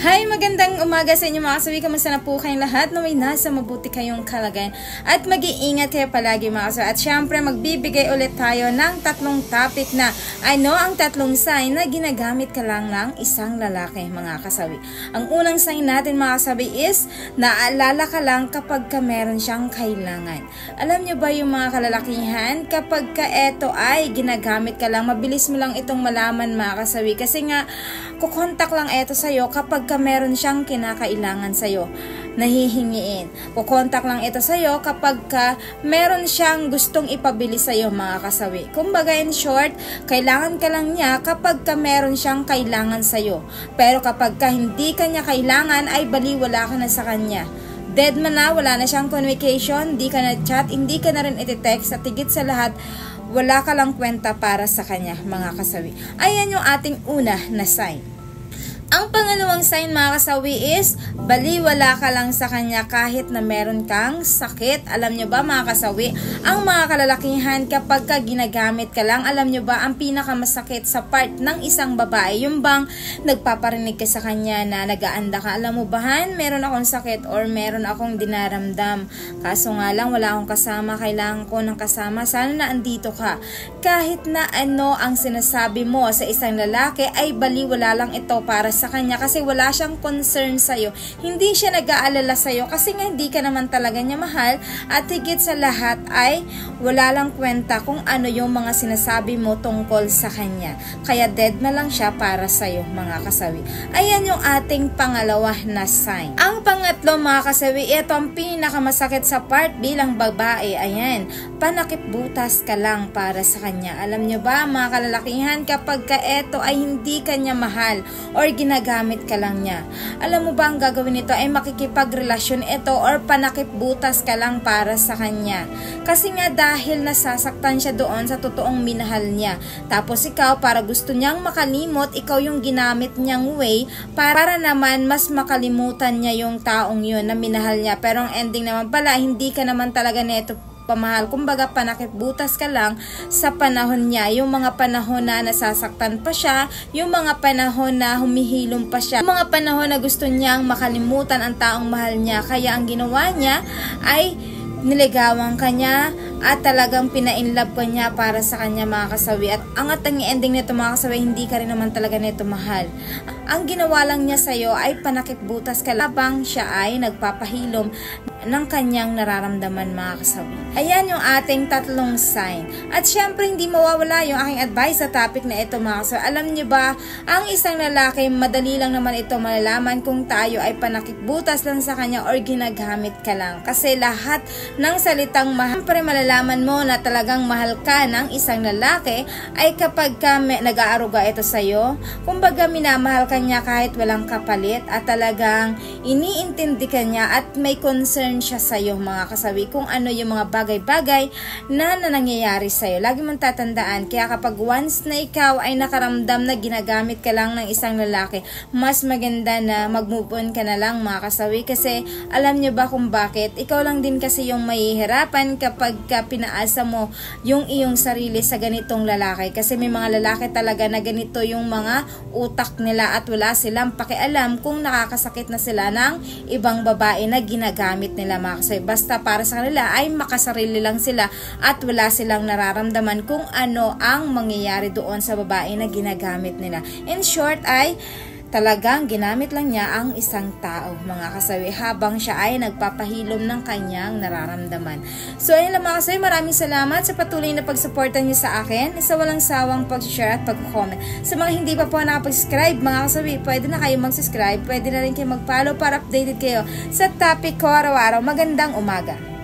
Hi! Magandang umaga sa inyo mga kasawi. Kamusta na po kayong lahat? Naway nasa mabuti kayong kalagayan. At mag-iingat kayo palagi mga kasawi. At syempre magbibigay ulit tayo ng tatlong topic na ano ang tatlong sign na ginagamit ka lang ng isang lalaki mga kasawi. Ang unang sign natin mga kasawi is naalala ka lang kapag ka meron siyang kailangan. Alam nyo ba yung mga kalalakihan kapag ka eto ay ginagamit ka lang, mabilis mo lang itong malaman mga kasawi. Kasi nga kukontak lang eto sa'yo kapag meron siyang kinakailangan sa'yo, nahihingiin. Kukontak lang ito sa'yo kapag meron siyang gustong ipabili sa'yo mga kasawi. Kumbaga in short, kailangan ka lang niya kapag meron siyang kailangan sa'yo. Pero kapag hindi ka niya kailangan ay baliwala ka na sa kanya. Dead man na, wala na siyang communication, hindi ka na chat, hindi ka na rin iti-text, at higit sa lahat, wala ka lang kwenta para sa kanya mga kasawi. Ayan yung ating una na sign. Ang pangalawang sign mga kasawi is baliwala ka lang sa kanya kahit na meron kang sakit. Alam nyo ba mga kasawi, ang mga kalalakihan kapag ginagamit ka lang, alam nyo ba ang pinakamasakit sa part ng isang babae? Yung bang nagpaparinig ka sa kanya na nagaanda ka, alam mo ba meron akong sakit or meron akong dinaramdam. Kaso nga lang wala akong kasama, kailangan ko ng kasama, sana na andito ka. Kahit na ano ang sinasabi mo sa isang lalaki ay baliwala lang ito para sa kanya kasi wala siyang concern sa'yo. Hindi siya nag-aalala sa'yo kasi nga hindi ka naman talaga niya mahal, at higit sa lahat ay wala lang kwenta kung ano yung mga sinasabi mo tungkol sa kanya. Kaya dead na lang siya para sa'yo mga kasawi. Ayan yung ating pangalawa na sign. Ang pangatlo mga kasawi, ito ang pinakamasakit sa part bilang babae. Ayan, panakip butas ka lang para sa kanya. Alam nyo ba mga kalalakihan, kapag ito ay hindi ka niya mahal or ginagamit ka lang niya, alam mo ba ang gagawin nito ay makikipagrelasyon ito or panakip butas ka lang para sa kanya. Kasi nga dahil nasasaktan siya doon sa totoong minahal niya. Tapos ikaw, para gusto niyang makalimot, ikaw yung ginamit niyang way para naman mas makalimutan niya yung taong yun na minahal niya. Pero ang ending naman pala, hindi ka naman talaga neto pamahal. Kumbaga panakip butas ka lang sa panahon niya. Yung mga panahon na nasasaktan pa siya, yung mga panahon na humihilom pa siya, yung mga panahon na gusto niyang makalimutan ang taong mahal niya. Kaya ang ginawa niya ay niligawan ka niya at talagang pina-inlove ka niya para sa kanya mga kasawi. At ang ending nito mga kasawi, hindi ka rin naman talaga nito mahal. Ang ginawa lang niya sa'yo ay panakip butas ka labang siya ay nagpapahilom ng kanyang nararamdaman mga kasawi. Ayan yung ating tatlong sign. At syempre hindi mawawala yung aking advice sa topic na ito mga kasawi. Alam niyo ba, ang isang lalaki, madali lang naman ito malalaman kung tayo ay panakip butas lang sa kanya or ginagamit ka lang. Kasi lahat ng salitang mahal, syempre malalaman mo na talagang mahal ka ng isang lalaki ay kapag nag-aaruga ito sa'yo. Kumbaga minamahal ka niya kahit walang kapalit, at talagang iniintindi ka niya at may concern siya sa'yo mga kasawi kung ano yung mga bagay-bagay na nangyayari sa'yo. Lagi mong tatandaan, kaya kapag once na ikaw ay nakaramdam na ginagamit ka lang ng isang lalaki, mas maganda na mag-move on ka na lang mga kasawi. Kasi alam nyo ba kung bakit? Ikaw lang din kasi yung mahihirapan kapag pinaasa mo yung iyong sarili sa ganitong lalaki. Kasi may mga lalaki talaga na ganito yung mga utak nila at wala silang pakialam kung nakakasakit na sila ng ibang babae na ginagamit nila mga kasawi. Basta para sa kanila ay makasarili lang sila at wala silang nararamdaman kung ano ang mangyayari doon sa babae na ginagamit nila. In short ay talagang ginamit lang niya ang isang tao mga kasawi habang siya ay nagpapahilom ng kanyang nararamdaman. So ayun lang mga kasawi, maraming salamat sa patuloy na pagsuporta niyo sa akin, sa walang sawang pag-share at pag-comment. Sa mga hindi pa po nakapag-subscribe mga kasawi, pwede na kayo mag-subscribe, pwede na rin kayo mag-follow para updated kayo sa topic ko araw-araw. Magandang umaga!